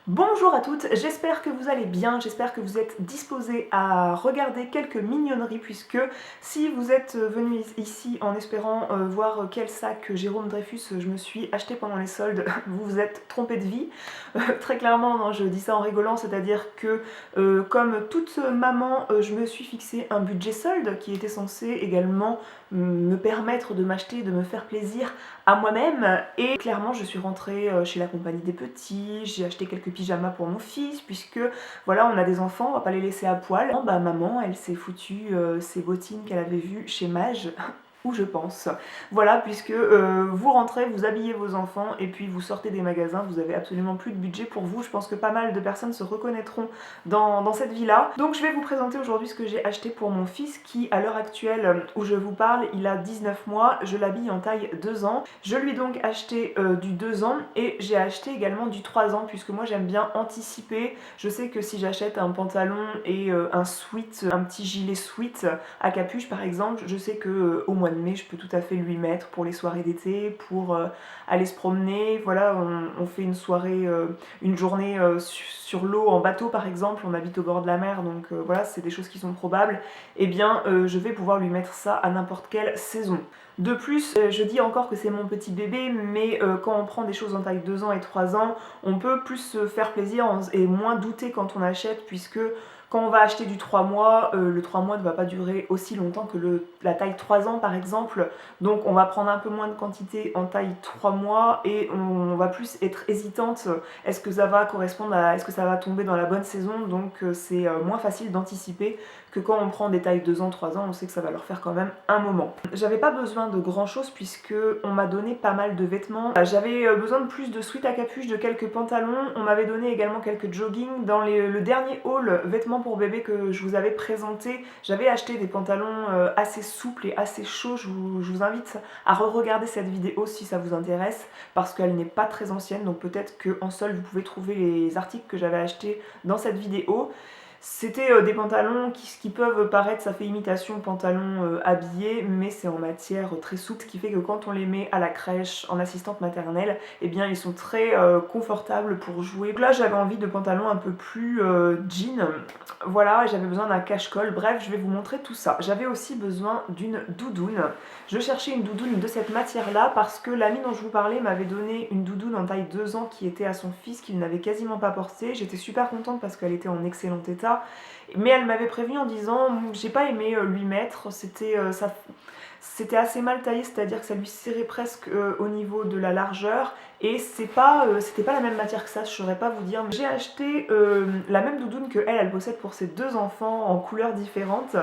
Bonjour à toutes, j'espère que vous allez bien, j'espère que vous êtes disposés à regarder quelques mignonneries puisque si vous êtes venus ici en espérant voir quel sac Jérôme Dreyfus je me suis acheté pendant les soldes, vous vous êtes trompé de vie. Très clairement, non, je dis ça en rigolant, c'est-à-dire que comme toute maman, je me suis fixé un budget solde qui était censé également me permettre de m'acheter, de me faire plaisir à moi-même. Et clairement, je suis rentrée chez la compagnie des petits, j'ai acheté quelques pyjamas pour mon fils, puisque voilà, on a des enfants, on va pas les laisser à poil. Bah, maman, elle s'est foutue ses bottines qu'elle avait vues chez Mage. Où je pense. Voilà, puisque vous rentrez, vous habillez vos enfants et puis vous sortez des magasins, vous avez absolument plus de budget pour vous. Je pense que pas mal de personnes se reconnaîtront dans cette vie-là. Donc je vais vous présenter aujourd'hui ce que j'ai acheté pour mon fils qui, à l'heure actuelle où je vous parle, il a 19 mois, je l'habille en taille 2 ans. Je lui ai donc acheté du 2 ans et j'ai acheté également du 3 ans puisque moi j'aime bien anticiper. Je sais que si j'achète un pantalon et un sweat, un petit gilet sweat à capuche par exemple, je sais que au mois de mai je peux tout à fait lui mettre pour les soirées d'été, pour aller se promener. Voilà, on fait une soirée, une journée sur l'eau en bateau par exemple, on habite au bord de la mer donc voilà, c'est des choses qui sont probables. Et bien je vais pouvoir lui mettre ça à n'importe quelle saison. De plus, je dis encore que c'est mon petit bébé, mais quand on prend des choses en taille 2 ans et 3 ans, on peut plus se faire plaisir et moins douter quand on achète, puisque quand on va acheter du 3 mois, le 3 mois ne va pas durer aussi longtemps que la taille 3 ans par exemple, donc on va prendre un peu moins de quantité en taille 3 mois et on va plus être hésitante, est-ce que ça va correspondre à, est-ce que ça va tomber dans la bonne saison, donc c'est moins facile d'anticiper que quand on prend des tailles 2 ans, 3 ans, on sait que ça va leur faire quand même un moment. J'avais pas besoin de grand chose puisque on m'a donné pas mal de vêtements. J'avais besoin de plus de sweats à capuche, de quelques pantalons, on m'avait donné également quelques joggings. Dans le dernier haul vêtements pour bébé que je vous avais présenté, j'avais acheté des pantalons assez souples et assez chauds. Je vous invite à re-regarder cette vidéo si ça vous intéresse parce qu'elle n'est pas très ancienne, donc peut-être qu'en solde vous pouvez trouver les articles que j'avais achetés dans cette vidéo. C'était des pantalons qui peuvent paraître, ça fait imitation pantalon habillé, mais c'est en matière très souple, ce qui fait que quand on les met à la crèche en assistante maternelle, eh bien ils sont très confortables pour jouer. Donc là j'avais envie de pantalons un peu plus jean, voilà, j'avais besoin d'un cache-col, bref je vais vous montrer tout ça. J'avais aussi besoin d'une doudoune. Je cherchais une doudoune de cette matière-là parce que l'ami dont je vous parlais m'avait donné une doudoune en taille 2 ans qui était à son fils, qu'il n'avait quasiment pas portée. J'étais super contente parce qu'elle était en excellent état. Mais elle m'avait prévenu en disant j'ai pas aimé lui mettre, c'était assez mal taillé, c'est-à-dire que ça lui serrait presque au niveau de la largeur et c'était pas la même matière que ça, je saurais pas vous dire. J'ai acheté la même doudoune que elle possède pour ses 2 enfants en couleurs différentes.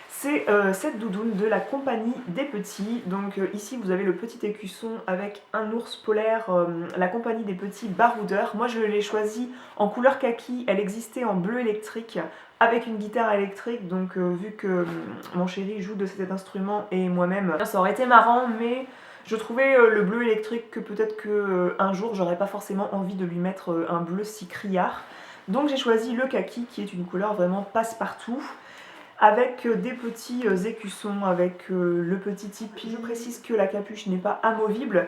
C'est cette doudoune de la compagnie des petits. Donc ici vous avez le petit écusson avec un ours polaire, la compagnie des petits baroudeurs. Moi je l'ai choisie en couleur kaki, elle existait en bleu électrique avec une guitare électrique, donc vu que mon chéri joue de cet instrument et moi-même, ça aurait été marrant, mais je trouvais le bleu électrique que peut-être qu'un jour j'aurais pas forcément envie de lui mettre un bleu si criard. Donc j'ai choisi le kaki qui est une couleur vraiment passe-partout, avec des petits écussons, avec le petit tipi. Je précise que la capuche n'est pas amovible.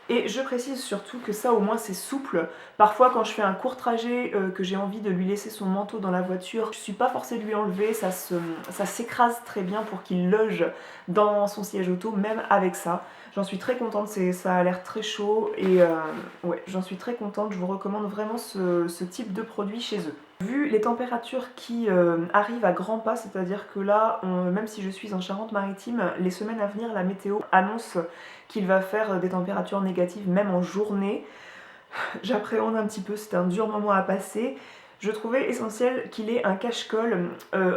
Et je précise surtout que ça au moins c'est souple. Parfois quand je fais un court trajet, que j'ai envie de lui laisser son manteau dans la voiture, je suis pas forcée de lui enlever, ça s'écrase très bien pour qu'il loge dans son siège auto, même avec ça. J'en suis très contente, ça a l'air très chaud et ouais, j'en suis très contente, je vous recommande vraiment ce type de produit chez eux. Vu les températures qui arrivent à grands pas, c'est-à-dire que là, même si je suis en Charente-Maritime, les semaines à venir, la météo annonce qu'il va faire des températures négatives même en journée. J'appréhende un petit peu, c'était un dur moment à passer. Je trouvais essentiel qu'il ait un cache-col.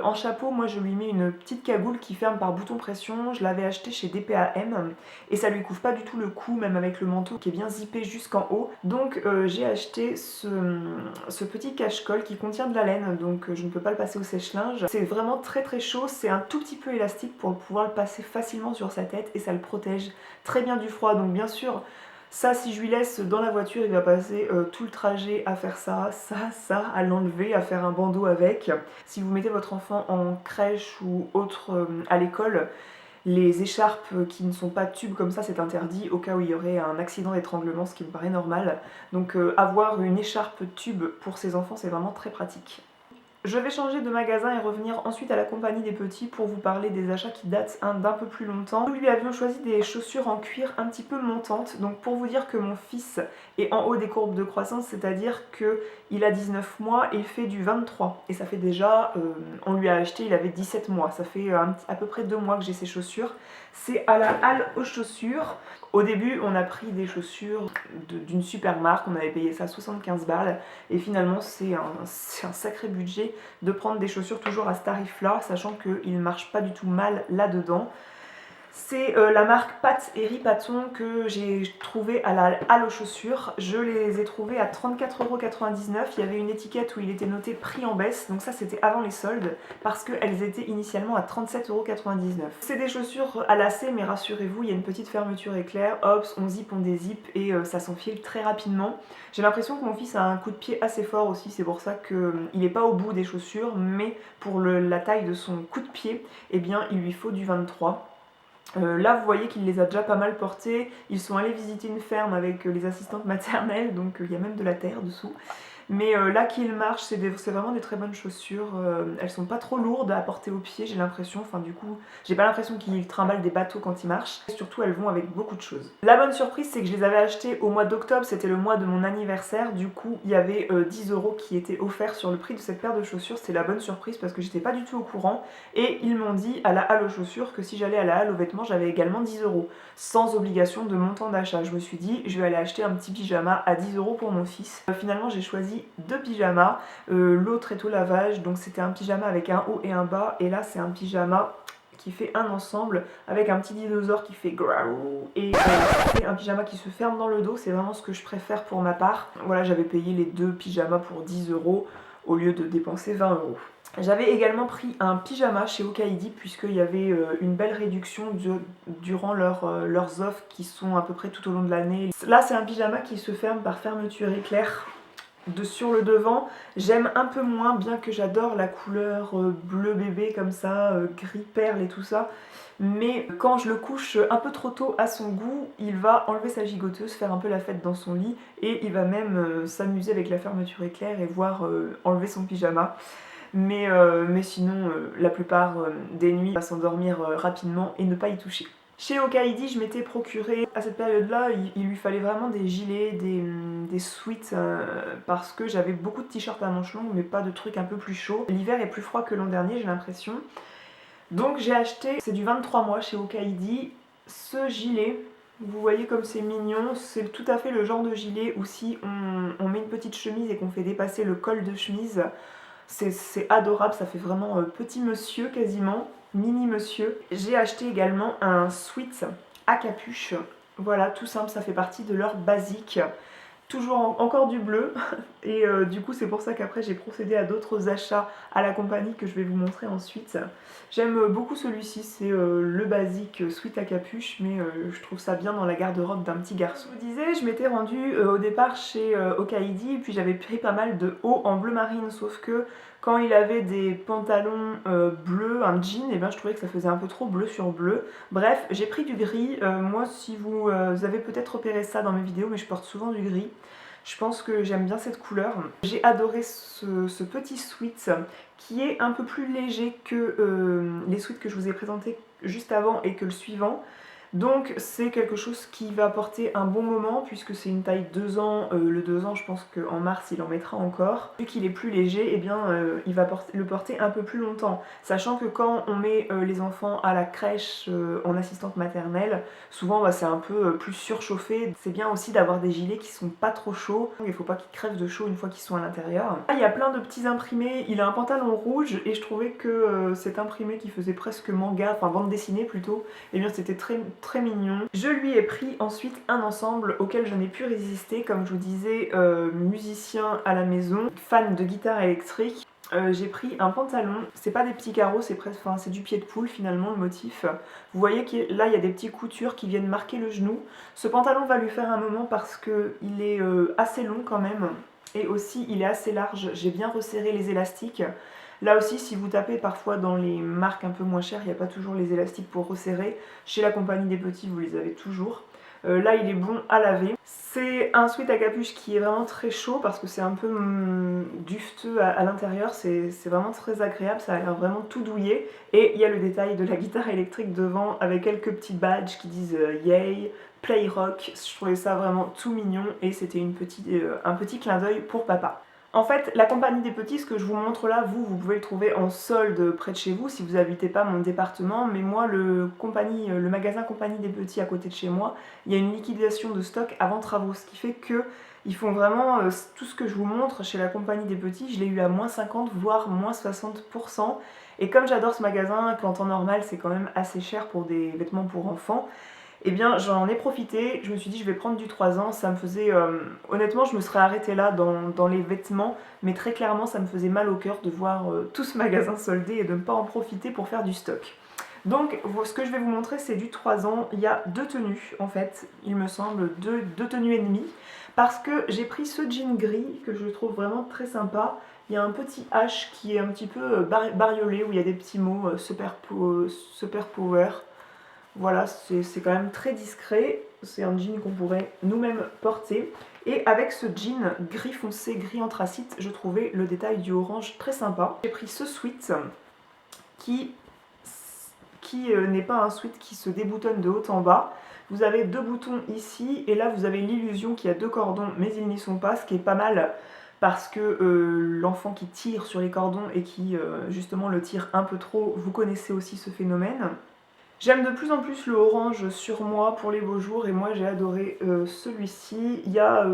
En chapeau, moi je lui mets une petite cagoule qui ferme par bouton pression. Je l'avais acheté chez DPAM et ça lui couvre pas du tout le cou, même avec le manteau qui est bien zippé jusqu'en haut. Donc j'ai acheté ce petit cache-col qui contient de la laine, donc je ne peux pas le passer au sèche-linge. C'est vraiment très très chaud, c'est un tout petit peu élastique pour pouvoir le passer facilement sur sa tête et ça le protège très bien du froid. Donc bien sûr, ça, si je lui laisse dans la voiture, il va passer tout le trajet à faire ça, à l'enlever, à faire un bandeau avec. Si vous mettez votre enfant en crèche ou autre à l'école, Les écharpes qui ne sont pas tubes comme ça, c'est interdit au cas où il y aurait un accident d'étranglement, ce qui me paraît normal. Donc avoir une écharpe tube pour ses enfants, c'est vraiment très pratique. Je vais changer de magasin et revenir ensuite à la compagnie des petits pour vous parler des achats qui datent d'un peu plus longtemps. Nous lui avions choisi des chaussures en cuir un petit peu montantes, donc pour vous dire que mon fils est en haut des courbes de croissance, c'est-à-dire qu'il a 19 mois et il fait du 23. Et ça fait déjà, on lui a acheté, il avait 17 mois, ça fait à peu près 2 mois que j'ai ces chaussures. C'est à la halle aux chaussures. Au début, on a pris des chaussures d'une super marque, on avait payé ça 75 balles, et finalement c'est un sacré budget de prendre des chaussures toujours à ce tarif-là, sachant qu'ils ne marchent pas du tout mal là-dedans. C'est la marque Pat et Ripaton que j'ai trouvé à la halle aux chaussures. Je les ai trouvés à 34,99 €. Il y avait une étiquette où il était noté prix en baisse, donc ça c'était avant les soldes, parce qu'elles étaient initialement à 37,99 €. C'est des chaussures à lacets, mais rassurez-vous, il y a une petite fermeture éclair, hop, on zip, on dézip, et ça s'enfile très rapidement. J'ai l'impression que mon fils a un coup de pied assez fort aussi, c'est pour ça qu'il n'est pas au bout des chaussures, mais pour la taille de son coup de pied, eh bien il lui faut du 23. Là vous voyez qu'il les a déjà pas mal portés, ils sont allés visiter une ferme avec les assistantes maternelles, donc il y a même de la terre dessous. Mais là qu'ils marchent, c'est vraiment des très bonnes chaussures, elles sont pas trop lourdes à porter aux pieds, j'ai l'impression, enfin du coup j'ai pas l'impression qu'ils trimballent des bateaux quand ils marchent, et surtout elles vont avec beaucoup de choses. La bonne surprise c'est que je les avais achetées au mois d'octobre, c'était le mois de mon anniversaire, du coup il y avait 10 € qui étaient offerts sur le prix de cette paire de chaussures, c'est la bonne surprise parce que j'étais pas du tout au courant, et ils m'ont dit à la halle aux chaussures que si j'allais à la halle aux vêtements j'avais également 10 €, sans obligation de montant d'achat. Je me suis dit je vais aller acheter un petit pyjama à 10 € pour mon fils. Finalement j'ai choisi 2 pyjamas, l'autre est au lavage, donc c'était un pyjama avec un haut et un bas, et là c'est un pyjama qui fait un ensemble avec un petit dinosaure qui fait graou, et un pyjama qui se ferme dans le dos, c'est vraiment ce que je préfère pour ma part. Voilà, j'avais payé les 2 pyjamas pour 10 € au lieu de dépenser 20 €. J'avais également pris un pyjama chez Okaidi puisqu'il y avait une belle réduction durant leurs offres qui sont à peu près tout au long de l'année. Là c'est un pyjama qui se ferme par fermeture éclair. Sur le devant, j'aime un peu moins, bien que j'adore la couleur bleu bébé comme ça, gris perle et tout ça, mais quand je le couche un peu trop tôt à son goût, il va enlever sa gigoteuse, faire un peu la fête dans son lit, et il va même s'amuser avec la fermeture éclair et voir enlever son pyjama. Mais sinon, la plupart des nuits, il va s'endormir rapidement et ne pas y toucher. Chez Okaidi, je m'étais procuré, à cette période-là, il lui fallait vraiment des gilets, des sweats, parce que j'avais beaucoup de t-shirts à manches longues, mais pas de trucs un peu plus chauds. L'hiver est plus froid que l'an dernier, j'ai l'impression. Donc j'ai acheté, c'est du 23 mois chez Okaidi, ce gilet. Vous voyez comme c'est mignon, c'est tout à fait le genre de gilet où si on met une petite chemise et qu'on fait dépasser le col de chemise, c'est adorable, ça fait vraiment petit monsieur quasiment, mini monsieur. J'ai acheté également un sweat à capuche, voilà, tout simple, ça fait partie de leur basique. Toujours encore du bleu, et du coup c'est pour ça qu'après j'ai procédé à d'autres achats à la compagnie que je vais vous montrer ensuite. J'aime beaucoup celui-ci, c'est le basique sweat à capuche, mais je trouve ça bien dans la garde-robe d'un petit garçon. Je vous disais, je m'étais rendue au départ chez Okaidi, et puis j'avais pris pas mal de hauts en bleu marine, sauf que quand il avait des pantalons bleus, un jean, et bien je trouvais que ça faisait un peu trop bleu sur bleu. Bref, j'ai pris du gris. Moi, si vous avez peut-être repéré ça dans mes vidéos, mais je porte souvent du gris. Je pense que j'aime bien cette couleur. J'ai adoré ce petit sweat qui est un peu plus léger que les sweats que je vous ai présentés juste avant et que le suivant. Donc c'est quelque chose qui va porter un bon moment puisque c'est une taille 2 ans, le 2 ans je pense qu'en mars il en mettra encore. Vu qu'il est plus léger, eh bien il va le porter un peu plus longtemps. Sachant que quand on met les enfants à la crèche en assistante maternelle, souvent bah, c'est un peu plus surchauffé. C'est bien aussi d'avoir des gilets qui sont pas trop chauds, il faut pas qu'ils crèvent de chaud une fois qu'ils sont à l'intérieur. Là il y a plein de petits imprimés, il a un pantalon rouge et je trouvais que cet imprimé qui faisait presque manga, enfin bande dessinée plutôt, eh bien c'était très mignon. Je lui ai pris ensuite un ensemble auquel je n'ai pu résister, comme je vous disais, musicien à la maison, fan de guitare électrique. J'ai pris un pantalon, c'est pas des petits carreaux, c'est presque, enfin c'est du pied de poule finalement le motif. Vous voyez que là il y a des petites coutures qui viennent marquer le genou. Ce pantalon va lui faire un moment parce qu'il est assez long quand même, et aussi il est assez large, j'ai bien resserré les élastiques. Là aussi, si vous tapez parfois dans les marques un peu moins chères, il n'y a pas toujours les élastiques pour resserrer. Chez la compagnie des petits, vous les avez toujours. Là, il est bon à laver. C'est un sweat à capuche qui est vraiment très chaud parce que c'est un peu dufteux à l'intérieur. C'est vraiment très agréable, ça a l'air vraiment tout douillet. Et il y a le détail de la guitare électrique devant avec quelques petits badges qui disent Yay, Play Rock. Je trouvais ça vraiment tout mignon et c'était un petit clin d'œil pour papa. En fait, la compagnie des petits, ce que je vous montre là, vous pouvez le trouver en solde près de chez vous si vous n'habitez pas mon département, mais moi, le magasin compagnie des petits à côté de chez moi, il y a une liquidation de stock avant travaux, ce qui fait que ils font vraiment tout ce que je vous montre chez la compagnie des petits, je l'ai eu à moins 50 voire moins 60%. Et comme j'adore ce magasin, qu'en temps normal c'est quand même assez cher pour des vêtements pour enfants, eh bien j'en ai profité, je me suis dit je vais prendre du 3 ans, ça me faisait... honnêtement je me serais arrêtée là dans les vêtements, mais très clairement ça me faisait mal au cœur de voir tout ce magasin soldé et de ne pas en profiter pour faire du stock. Donc ce que je vais vous montrer c'est du 3 ans, il y a 2 tenues en fait, il me semble, deux tenues et demie, parce que j'ai pris ce jean gris que je trouve vraiment très sympa. Il y a un petit H qui est un petit peu bariolé où il y a des petits mots super power. Voilà, c'est quand même très discret, c'est un jean qu'on pourrait nous-mêmes porter. Et avec ce jean gris foncé, gris anthracite, je trouvais le détail du orange très sympa. J'ai pris ce sweat qui n'est pas un sweat qui se déboutonne de haut en bas. Vous avez 2 boutons ici et là vous avez l'illusion qu'il y a 2 cordons mais ils n'y sont pas, ce qui est pas mal parce que l'enfant qui tire sur les cordons et qui justement le tire un peu trop, vous connaissez aussi ce phénomène. J'aime de plus en plus le orange sur moi pour les beaux jours et moi j'ai adoré celui-ci. Il y a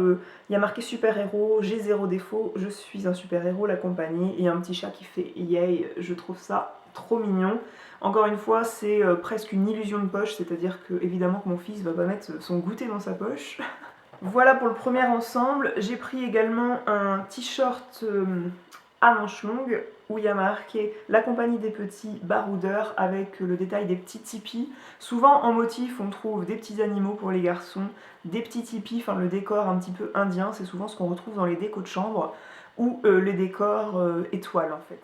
marqué super-héros, j'ai 0 défaut, je suis un super-héros, la compagnie, et un petit chat qui fait yay, je trouve ça trop mignon. Encore une fois, c'est presque une illusion de poche, c'est-à-dire que évidemment que mon fils va pas mettre son goûter dans sa poche. Voilà pour le premier ensemble. J'ai pris également un t-shirt à manches longues où il y a marqué la compagnie des petits baroudeurs avec le détail des petits tipis. Souvent en motif on trouve des petits animaux pour les garçons, des petits tipis, enfin le décor un petit peu indien, c'est souvent ce qu'on retrouve dans les décos de chambre ou les décors étoiles en fait.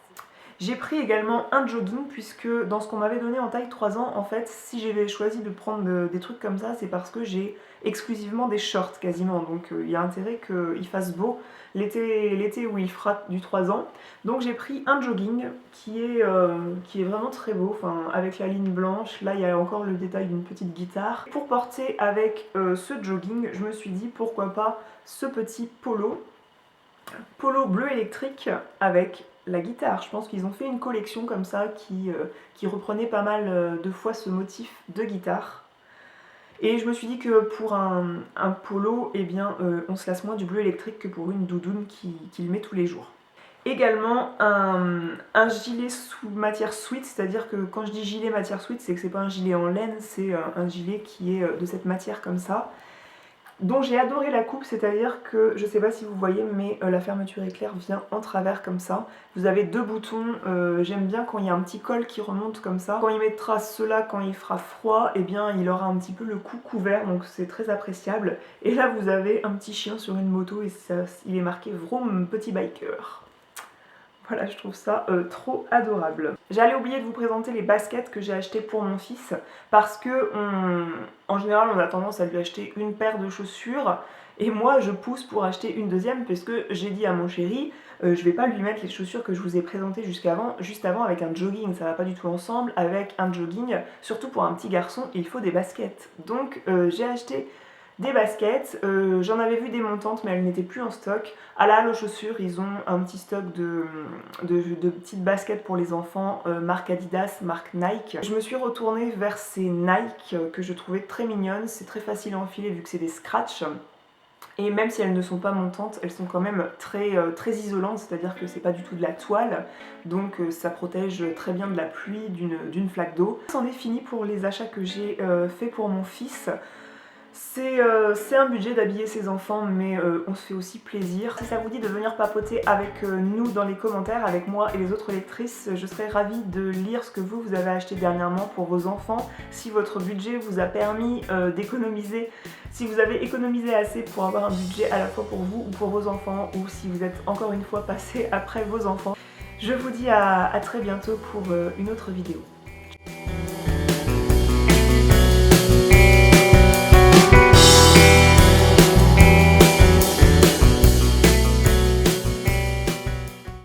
J'ai pris également un jogging puisque dans ce qu'on m'avait donné en taille 3 ans, en fait, si j'avais choisi de prendre des trucs comme ça, c'est parce que j'ai exclusivement des shorts quasiment. Donc il y a intérêt qu'il fasse beau l'été où il fera du 3 ans. Donc j'ai pris un jogging qui est vraiment très beau, enfin, avec la ligne blanche. Là, il y a encore le détail d'une petite guitare. Pour porter avec ce jogging, je me suis dit pourquoi pas ce petit polo bleu électrique avec la guitare. Je pense qu'ils ont fait une collection comme ça qui reprenait pas mal de fois ce motif de guitare. Et je me suis dit que pour un polo, eh bien, on se lasse moins du bleu électrique que pour une doudoune qu'il met tous les jours. Également un gilet sous matière sweat, c'est-à-dire que quand je dis gilet matière sweat, c'est que c'est pas un gilet en laine, c'est un gilet qui est de cette matière comme ça, dont j'ai adoré la coupe, c'est-à-dire que, je sais pas si vous voyez, mais la fermeture éclair vient en travers comme ça. Vous avez 2 boutons, j'aime bien quand il y a un petit col qui remonte comme ça. Quand il mettra cela, quand il fera froid, eh bien il aura un petit peu le cou couvert, donc c'est très appréciable. Et là vous avez un petit chien sur une moto et il est marqué Vroom petit biker. Voilà, je trouve ça trop adorable. J'allais oublier de vous présenter les baskets que j'ai achetées pour mon fils parce que en général on a tendance à lui acheter une paire de chaussures et moi je pousse pour acheter une deuxième parce que j'ai dit à mon chéri je vais pas lui mettre les chaussures que je vous ai présentées juste avant avec un jogging, ça va pas du tout ensemble avec un jogging, surtout pour un petit garçon il faut des baskets. Donc j'ai acheté des baskets, j'en avais vu des montantes mais elles n'étaient plus en stock. À la halle aux chaussures, ils ont un petit stock de petites baskets pour les enfants, marque Adidas, marque Nike. Je me suis retournée vers ces Nike que je trouvais très mignonnes, c'est très facile à enfiler vu que c'est des scratchs. Et même si elles ne sont pas montantes, elles sont quand même très isolantes, c'est-à-dire que c'est pas du tout de la toile, donc ça protège très bien de la pluie, d'une flaque d'eau. C'en est fini pour les achats que j'ai fait pour mon fils. C'est un budget d'habiller ses enfants, mais on se fait aussi plaisir. Si ça vous dit de venir papoter avec nous dans les commentaires, avec moi et les autres lectrices, je serais ravie de lire ce que vous avez acheté dernièrement pour vos enfants. Si votre budget vous a permis d'économiser, si vous avez économisé assez pour avoir un budget à la fois pour vous ou pour vos enfants, ou si vous êtes encore une fois passé après vos enfants. Je vous dis à très bientôt pour une autre vidéo.